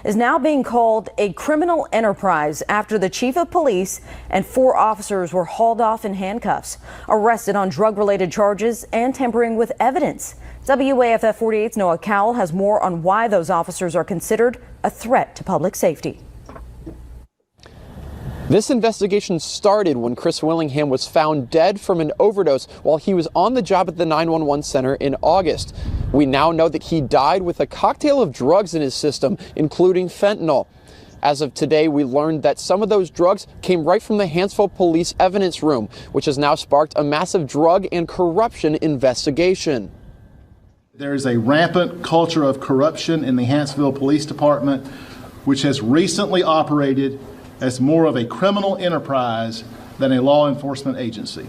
is now being called a criminal enterprise after the chief of police and 4 officers were hauled off in handcuffs, arrested on drug-related charges and tampering with evidence. WAFF 48's Noah Cowell has more on why those officers are considered a threat to public safety. This investigation started when Chris Willingham was found dead from an overdose while he was on the job at the 911 center in August. We now know that he died with a cocktail of drugs in his system, including fentanyl. As of today, we learned that some of those drugs came right from the Hanceville Police Evidence Room, which has now sparked a massive drug and corruption investigation. There's a rampant culture of corruption in the Hanceville Police Department, which has recently operated as more of a criminal enterprise than a law enforcement agency.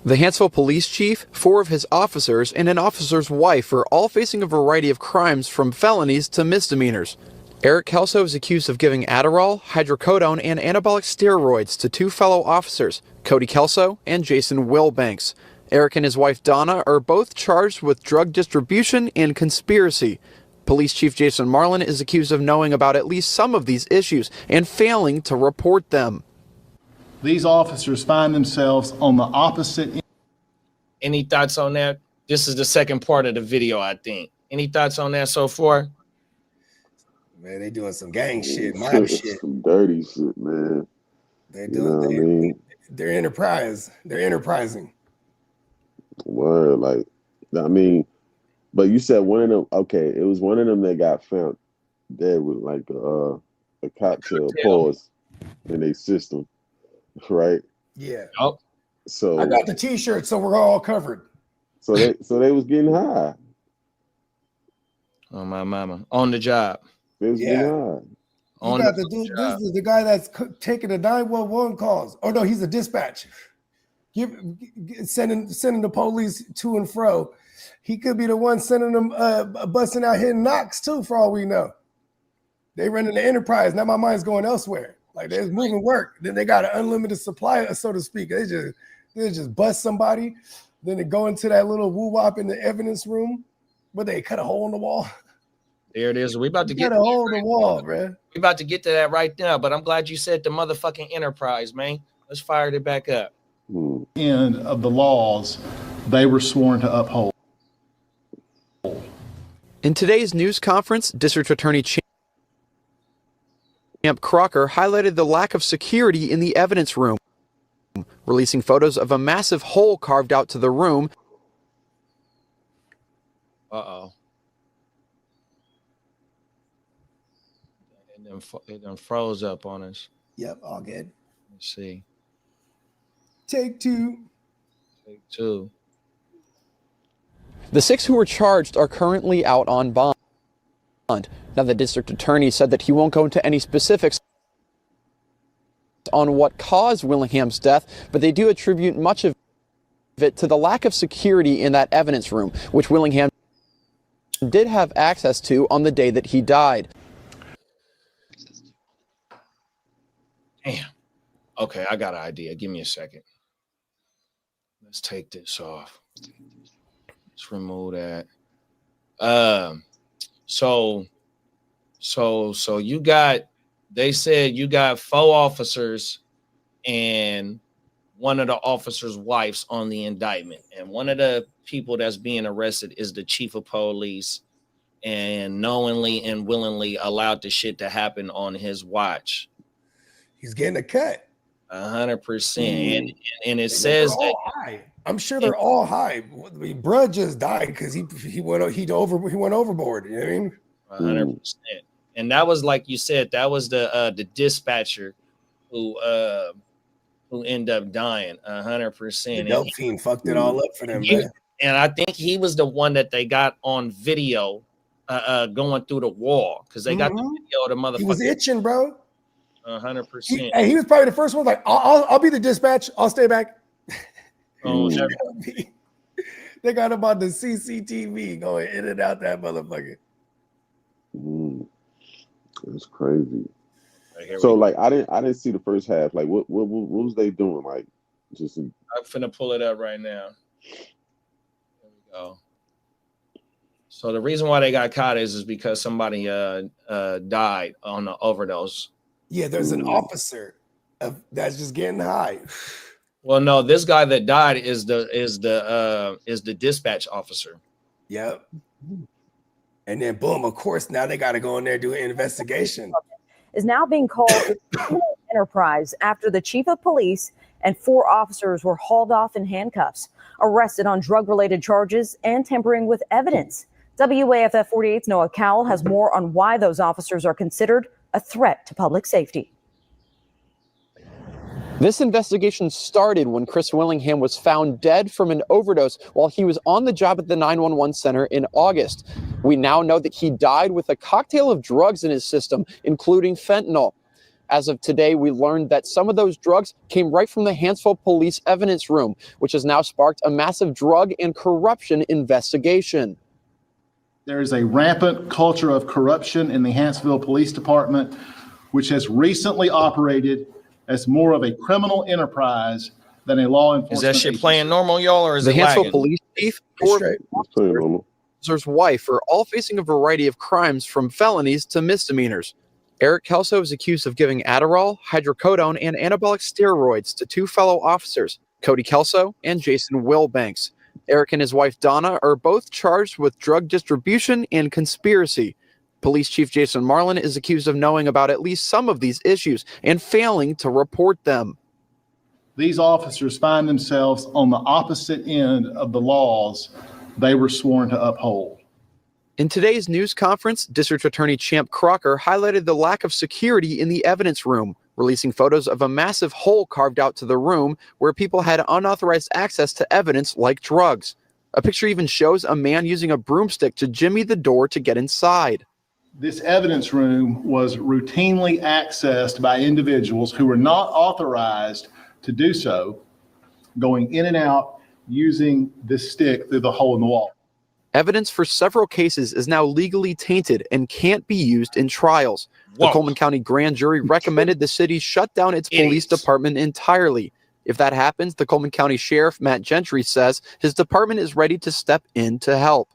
The Hanceville police chief, 4 of his officers, and an officer's wife are all facing a variety of crimes from felonies to misdemeanors. Eric Kelso is accused of giving Adderall, hydrocodone, and anabolic steroids to 2 fellow officers, Cody Kelso and Jason Wilbanks. Eric and his wife Donna are both charged with drug distribution and conspiracy. Police Chief Jason Marlin is accused of knowing about at least some of these issues and failing to report them. These officers find themselves on the opposite end. Any thoughts on that? This is the second part of the video, I think. Any thoughts on that so far? Man, they doing some gang shit, mob shit. Some dirty shit, man. They're doing, they're enterprise. They're enterprising. Word, like, I mean, but you said one of them, okay, it was one of them that got found dead with like a cocktail pause in their system, right? Yeah. Oh. So I got the t-shirt, so we're all covered. So they was getting high. Oh my mama. On the job. They was getting high. You got the dude, this is the guy that's taking the 911 calls. Oh no, he's a dispatch. Sending the police to and fro. He could be the one sending them busting out hitting knocks too, for all we know. They running the enterprise. Now my mind's going elsewhere. Like there's moving work. Then they got an unlimited supply, so to speak. They just bust somebody. Then they go into that little woo-wop in the evidence room, but they cut a hole in the wall. There it is. We about to get a hole in the wall, man. We about to get to that right now. But I'm glad you said the motherfucking enterprise, man. Let's fire it back up. End of the laws they were sworn to uphold. In today's news conference, District Attorney Champ Crocker highlighted the lack of security in the evidence room, releasing photos of a massive hole carved out to the room. Uh-oh. It done froze up on us. Yep, all good. Let's see. Take 2. Take 2. The 6 who were charged are currently out on bond. Now, the district attorney said that he won't go into any specifics on what caused Willingham's death, but they do attribute much of it to the lack of security in that evidence room, which Willingham did have access to on the day that he died. Damn. Okay, I got an idea. Give me a second. Let's take this off. Let's remove that. So you got, they said you got 4 officers and one of the officers' wives on the indictment. And one of the people that's being arrested is the chief of police and knowingly and willingly allowed the shit to happen on his watch. He's getting a cut. 100%. And it says that high. I'm sure they're all high. Bruh just died because he went overboard. You know what I mean? 100%. And that was, like you said, that was the dispatcher who ended up dying. 100%. The Delphine fucked it all up for them. And I think he was the one that they got on video going through the wall because they got the video of the motherfucker. He was itching, bro. 100%. And he was probably the first one. Like, I'll be the dispatch. I'll stay back. Oh, they got him on the CCTV going in and out that motherfucker. That's crazy. So like I didn't see the first half. Like what was they doing? Like just I'm finna pull it up right now. There we go. So the reason why they got caught is because somebody died on the overdose. Yeah, there's an officer that's just getting high. Well, no, this guy that died is the dispatch officer. Yep. And then boom, of course, now they got to go in there and do an investigation. Is now being called a criminal enterprise after the chief of police and 4 officers were hauled off in handcuffs, arrested on drug-related charges and tampering with evidence. WAFF 48's Noah Cowell has more on why those officers are considered a threat to public safety. This investigation started when Chris Willingham was found dead from an overdose while he was on the job at the 911 center in August. We now know that he died with a cocktail of drugs in his system, including fentanyl. As of today, we learned that some of those drugs came right from the Hansville Police Evidence Room, which has now sparked a massive drug and corruption investigation. There is a rampant culture of corruption in the Hansville Police Department, which has recently operated as more of a criminal enterprise than a law enforcement Is that shit agency. playing normal, y'all, or is The it Hansville lagging? Police Chief, officer's wife are all facing a variety of crimes from felonies to misdemeanors. Eric Kelso is accused of giving Adderall, hydrocodone, and anabolic steroids to 2 fellow officers, Cody Kelso and Jason Wilbanks. Eric and his wife Donna are both charged with drug distribution and conspiracy. Police Chief Jason Marlin is accused of knowing about at least some of these issues and failing to report them. These officers find themselves on the opposite end of the laws they were sworn to uphold. In today's news conference, District Attorney Champ Crocker highlighted the lack of security in the evidence room, releasing photos of a massive hole carved out to the room where people had unauthorized access to evidence like drugs. A picture even shows a man using a broomstick to jimmy the door to get inside. This evidence room was routinely accessed by individuals who were not authorized to do so, going in and out using this stick through the hole in the wall. Evidence for several cases is now legally tainted and can't be used in trials. The Coleman County Grand Jury recommended the city shut down its police department entirely. If that happens, the Coleman County Sheriff Matt Gentry says his department is ready to step in to help.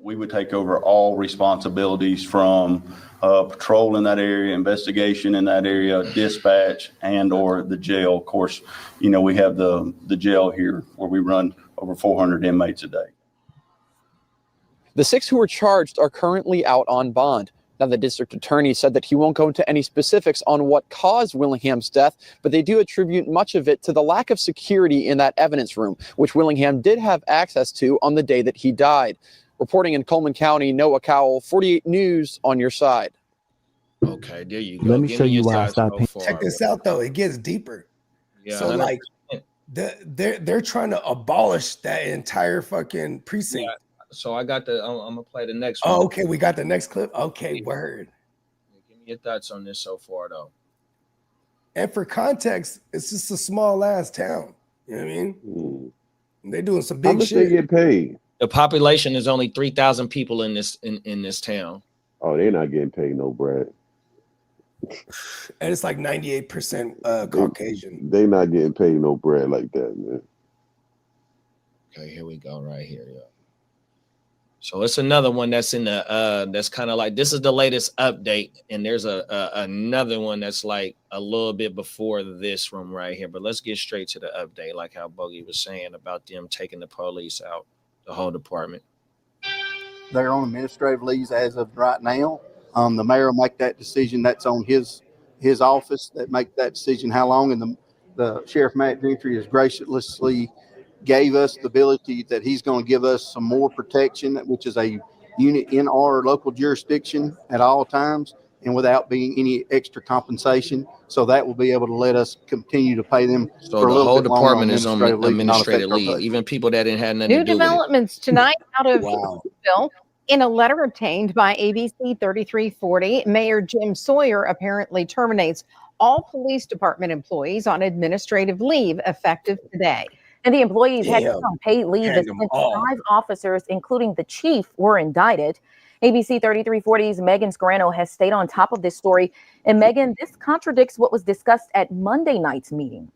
We would take over all responsibilities from patrol in that area, investigation in that area, dispatch, and or the jail. Of course, you know, we have the jail here where we run over 400 inmates a day. The 6 who were charged are currently out on bond. Now, the district attorney said that he won't go into any specifics on what caused Willingham's death, but they do attribute much of it to the lack of security in that evidence room, which Willingham did have access to on the day that he died. Reporting in Coleman County, Noah Cowell, 48 News on your side. Okay, there you go. Let me show you why I stopped paying. Check this out, though. It gets deeper. Yeah, So, like, they're trying to abolish that entire fucking precinct. Yeah. So I got I'm gonna play the next one. Oh, okay. We got the next clip. Okay, word. Give me your thoughts on this so far, though. And for context, it's just a small ass town. You know what I mean? They're doing some How big much shit. they get paid? The population is only 3,000 people in this town. Oh, they're not getting paid no bread. And it's like 98% Caucasian. They not getting paid no bread like that, man. Okay, here we go, right here, yeah. So it's another one that's in the that's kind of like, this is the latest update, and there's another one that's like a little bit before this one right here. But let's get straight to the update, like how Bogey was saying about them taking the police out, the whole department. They're on administrative leave as of right now. The mayor will make that decision. That's on his office that make that decision how long. And the Sheriff Matt Gentry has graciously gave us the ability that he's going to give us some more protection, which is a unit in our local jurisdiction at all times and without being any extra compensation. So that will be able to let us continue to pay them. So the whole department is on administrative leave, even people that didn't have nothing New to do with it. developments tonight out of Wow. Bill. In a letter obtained by ABC 3340, Mayor Jim Sawyer apparently terminates all police department employees on administrative leave effective today. And the employees had Damn. to on paid leave Hand as them 5 all. officers, including the chief, were indicted. ABC 3340's Megan Scarano has stayed on top of this story. And Megan, this contradicts what was discussed at Monday night's meeting.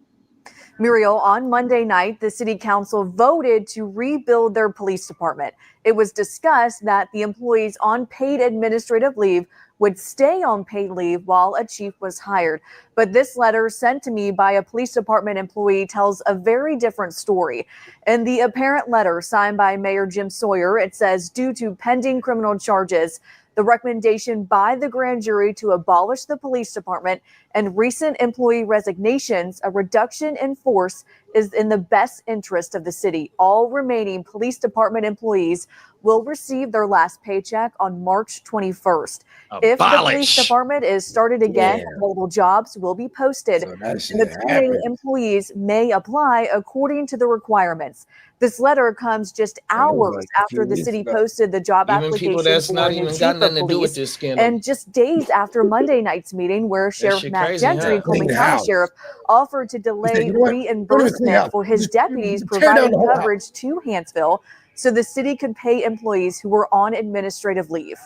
Muriel, on Monday night, the city council voted to rebuild their police department. It was discussed that the employees on paid administrative leave would stay on paid leave while a chief was hired. But this letter sent to me by a police department employee tells a very different story. In the apparent letter signed by Mayor Jim Sawyer, it says, due to pending criminal charges, the recommendation by the grand jury to abolish the police department and recent employee resignations, a reduction in force is in the best interest of the city. All remaining police department employees will receive their last paycheck on March 21st. If the police department is started again, available jobs will be posted, and the terminating employees may apply according to the requirements. This letter comes just hours after the city posted the job application for a new chief of police, and just days after Monday night's meeting where Sheriff Matt Gentry, Coleman County Sheriff, offered to delay reimbursement for his deputies providing coverage to Hanceville so the city could pay employees who were on administrative leave.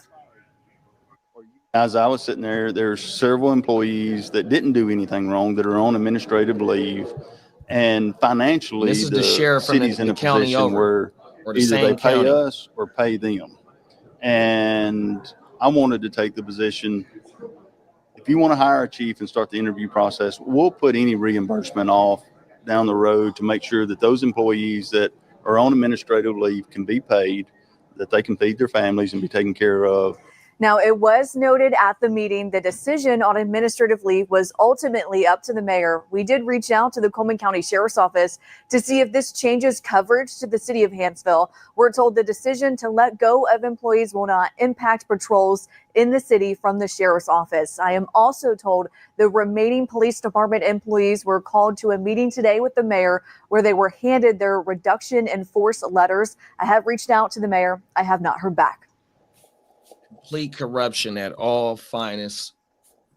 As I was sitting there, there's several employees that didn't do anything wrong that are on administrative leave, and financially, this is the sheriff city's from in a county position where either they pay us or pay them. And I wanted to take the position, if you want to hire a chief and start the interview process, we'll put any reimbursement off down the road to make sure that those employees that are on administrative leave can be paid, that they can feed their families and be taken care of. Now, it was noted at the meeting the decision on administrative leave was ultimately up to the mayor. We did reach out to the Coleman County Sheriff's Office to see if this changes coverage to the city of Hanceville. We're told the decision to let go of employees will not impact patrols in the city from the sheriff's office. I am also told the remaining police department employees were called to a meeting today with the mayor where they were handed their reduction in force letters. I have reached out to the mayor. I have not heard back. Complete corruption at all finest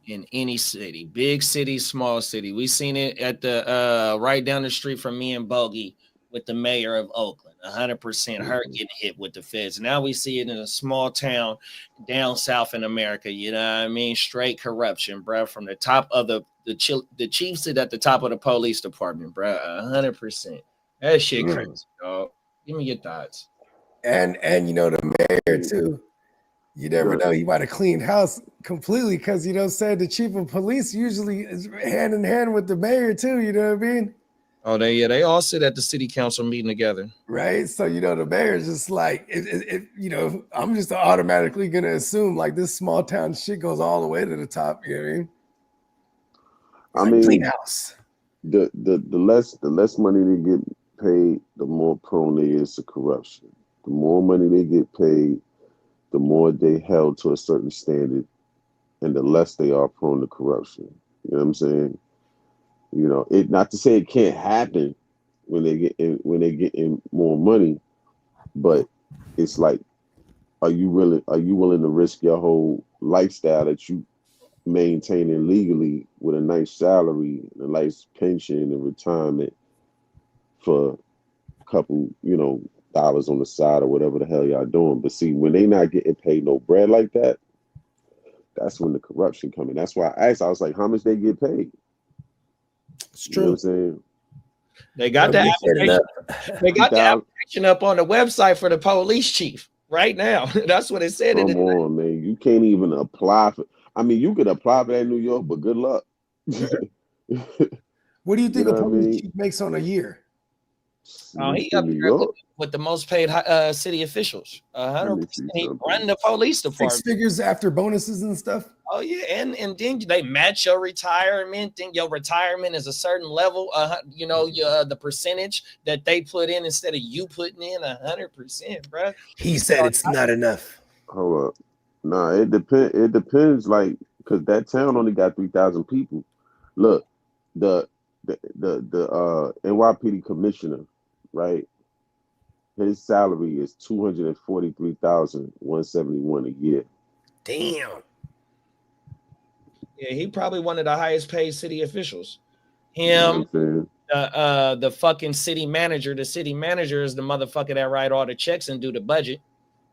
in any city, big city, small city. We seen it at the right down the street from me and Bogey with the mayor of Oakland. 100% her getting hit with the feds. Now we see it in a small town down south in America. You know what I mean? Straight corruption, bro. From the top of the chief sit at the top of the police department, bro. 100%. That shit crazy, dog. Give me your thoughts. And you know the mayor too. You never know. He might have cleaned house completely because, you know, said the chief of police usually is hand in hand with the mayor too. You know what I mean? Oh, they all sit at the city council meeting together. Right. So, you know, the mayor's just like, you know, I'm just automatically going to assume like this small town shit goes all the way to the top. You know what I mean? I mean, clean house. The less money they get paid, the more prone they is to corruption. The more money they get paid, the more they held to a certain standard, and the less they are prone to corruption. You know what I'm saying? You know, it not to say it can't happen when they get in more money, but it's like, are you willing to risk your whole lifestyle that you maintaining legally with a nice salary, a nice pension and retirement for a couple, you know, dollars on the side or whatever the hell y'all doing? But see, when they not getting paid no bread like that, that's when the corruption come in. That's why I asked, I was like, how much they get paid? It's true. You know what I'm saying? They got the application up on the website for the police chief right now. That's what it said. Come on, man. You can't even apply for, I mean, you could apply for that in New York, but good luck. What do you think a police chief makes on a year? Oh, he up here with the most paid city officials. 100%. He run the police department. 6 figures after bonuses and stuff. Oh yeah, and then they match your retirement. Then your retirement is a certain level. You know, the percentage that they put in instead of you putting in 100%, bro. He said it's not enough. Hold up. Nah, it depends. It depends, like, because that town only got 3,000 people. Look, the NYPD commissioner, right? His salary is $243,171 a year. Damn. Yeah, he probably one of the highest paid city officials. Him, you know the fucking city manager. The city manager is the motherfucker that write all the checks and do the budget.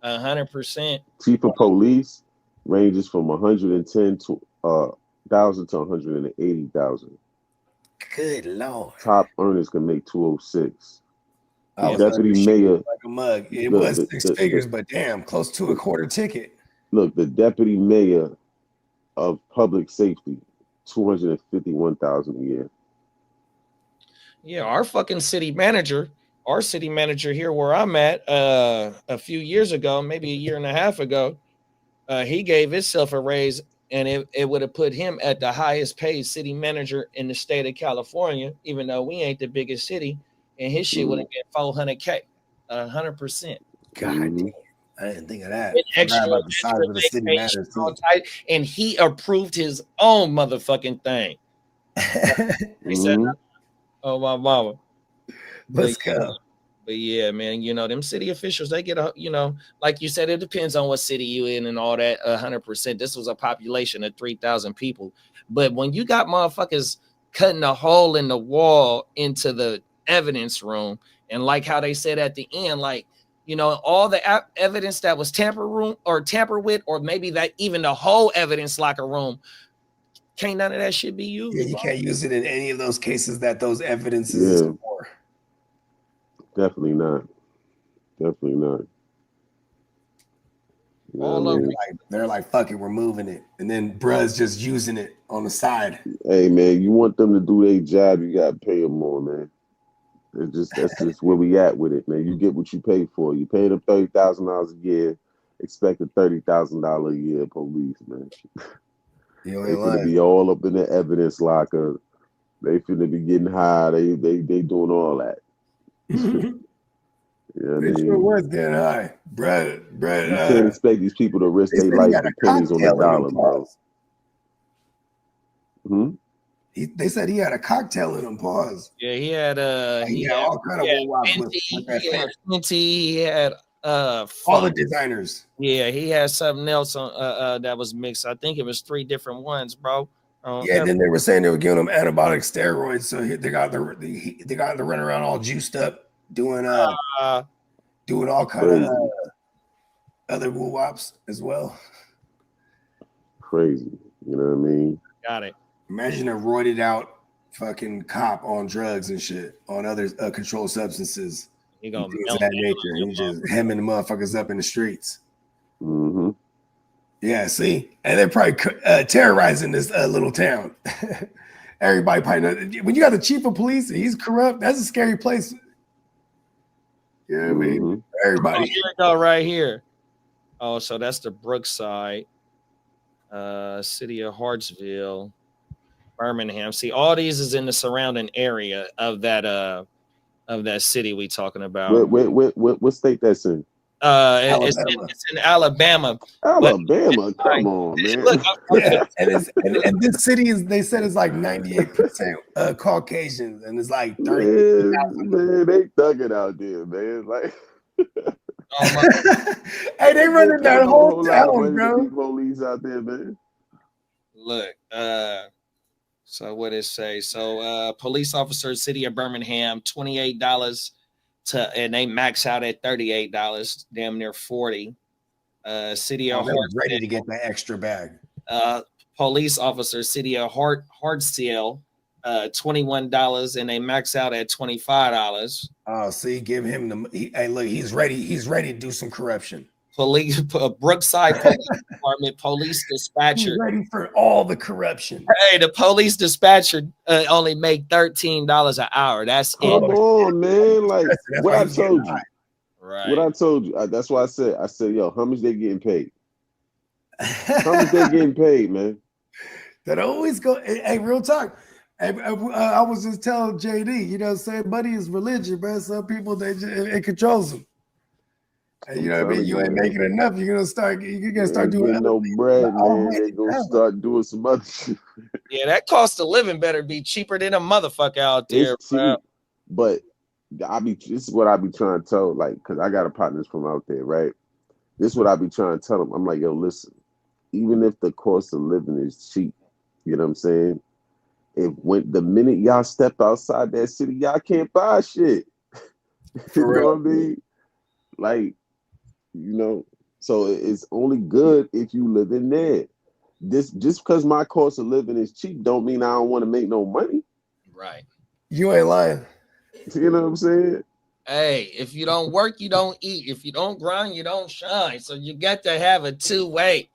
100%. Chief of police ranges from 110,000 to 180,000. Good Lord. Top earners can make 206. I was Deputy mayor, like a mug. It look, was six figures, but damn, close to a quarter ticket. Look, the deputy mayor of public safety, $251,000 a year. Yeah, our city manager here where I'm at, a few years ago, maybe a year and a half ago, he gave himself a raise, and it would have put him at the highest paid city manager in the state of California, even though we ain't the biggest city, and his shit would have been $400K, 100%. God damn. I didn't think of that. Extra, and he approved his own motherfucking thing. He said, "Oh my mama, let's go." But yeah, man, them city officials, they get like you said, it depends on what city you in and all that. 100%. This was a population of 3,000 people, but when you got motherfuckers cutting a hole in the wall into the evidence room, and like how they said at the end, like, all the evidence that was tampered with, or maybe that even the whole evidence locker room, can't none of that shit be used. Yeah, you can't use it in any of those cases that those evidences is for. Definitely not. Definitely not. All of them, they're like, fuck it, we're moving it. And then bruh's just using it on the side. Hey, man, you want them to do their job, you got to pay them more, man. That's just where we at with it, man. You get what you pay for. You pay them $30,000 a year, expect a $30,000 a year police, man. They finna be all up in the evidence locker. They finna be getting high. They doing all that. They sure was getting high, bruh. You can't expect these people to risk their life for pennies on the dollar, bro. They said he had a cocktail in him. Pause. Yeah, he had he had all kind of he had all the designers. Yeah, he had something else on that was mixed. I think it was 3 different ones, bro. Then they were saying they were giving him anabolic steroids, so they got to run around all juiced up, doing all kind of other woo-wops as well. Crazy, you know what I mean? Got it. Imagine a roided out fucking cop on drugs and shit, on other controlled substances. He gonna things of that nature. He just hemming the motherfuckers up in the streets. Mm-hmm. Yeah, see? And they're probably terrorizing this little town. Everybody probably knows. When you got the chief of police and he's corrupt, that's a scary place. You know what I mean? Everybody. Here we go, right here. Oh, so that's the Brookside, city of Hartsville, Birmingham. See, all these is in the surrounding area of that city we talking about. What state that's in? It's in Alabama. Alabama, come on, man. Look, and this city they said is like 98% Caucasians, and it's like 30. Man, they thugging out there, man. Like, hey, they running that whole town, bro. Police out there, man. Look, so what it say? So police officers, city of Birmingham, $28 and they max out at $38, damn near $40. City of Hartsville, ready to get that extra bag. Police officers, city of Hartsville, $21 and they max out at $25. Oh, see, give him hey, look, he's ready to do some corruption. Police, Brookside Police Department, police dispatcher. He's ready for all the corruption. Hey, the police dispatcher only make $13 an hour. That's it. Come on, man. Like what I told you. Right. What I told you. That's why I said, yo, how much they getting paid? How much they getting paid, man? That always go. Hey, real talk. I was just telling JD, you know, saying money is religion, man. Some people it controls them. And you know what I mean? You ain't making enough. You're gonna start doing no bread, man. They're gonna start doing some other shit. Yeah, that cost of living better be cheaper than a motherfucker out there. But this is what I be trying to tell, like, because I got a partners from out there, right? This is what I be trying to tell them. I'm like, yo, listen, even if the cost of living is cheap, you know what I'm saying? The minute y'all step outside that city, y'all can't buy shit. You know what I mean? Like, you know, so it's only good if you live in there. Just because my cost of living is cheap don't mean I don't want to make no money. Right. You ain't lying. You know what I'm saying? Hey, if you don't work, you don't eat. If you don't grind, you don't shine. So you got to have a two-way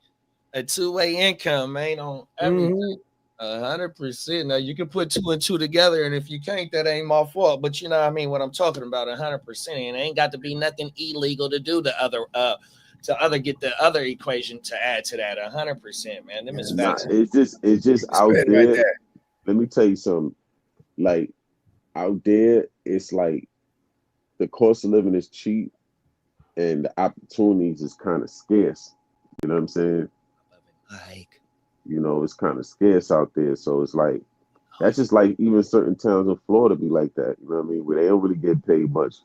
income, man, on everything. 100%. Now you can put 2 and 2 together, and if you can't, that ain't my fault. But you know what I mean? What I'm talking about, 100%. And it ain't got to be nothing illegal to do the other get the other equation to add to that. 100%, man. Them is facts. It's just out Right there. there. Let me tell you something. Like out there, it's like the cost of living is cheap and the opportunities is kind of scarce. You know what I'm saying? Like, you know, it's kind of scarce out there. So it's like, that's just like even certain towns in Florida be like that. You know what I mean? Where they don't really get paid much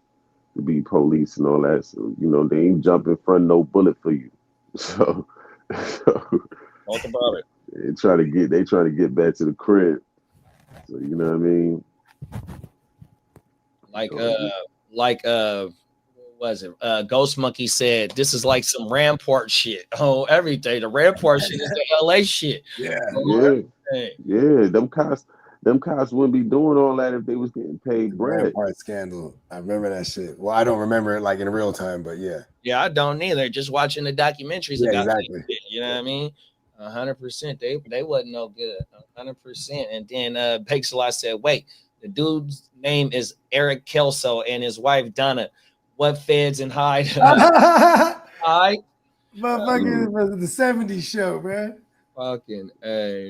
to be police and all that. So, you know, they ain't jump in front, no bullet for you. So talk about it. they try to get back to the crib. So, you know what I mean? What was it? Ghost Monkey said this is like some Rampart shit. Oh, everything. The Rampart shit is the LA shit. Yeah. Yeah. Them cops wouldn't be doing all that if they was getting paid bread. Rampart scandal. I remember that shit. Well, I don't remember it like in real time, but yeah. Yeah, I don't either. Just watching the documentaries. Yeah, about exactly. shit, you know what I mean? 100%. They wasn't no good. 100%. And then Bakes a lot said, wait, the dude's name is Eric Kelso and his wife Donna. What feds and hide? Motherfucker, the 70s show, man. Fucking A.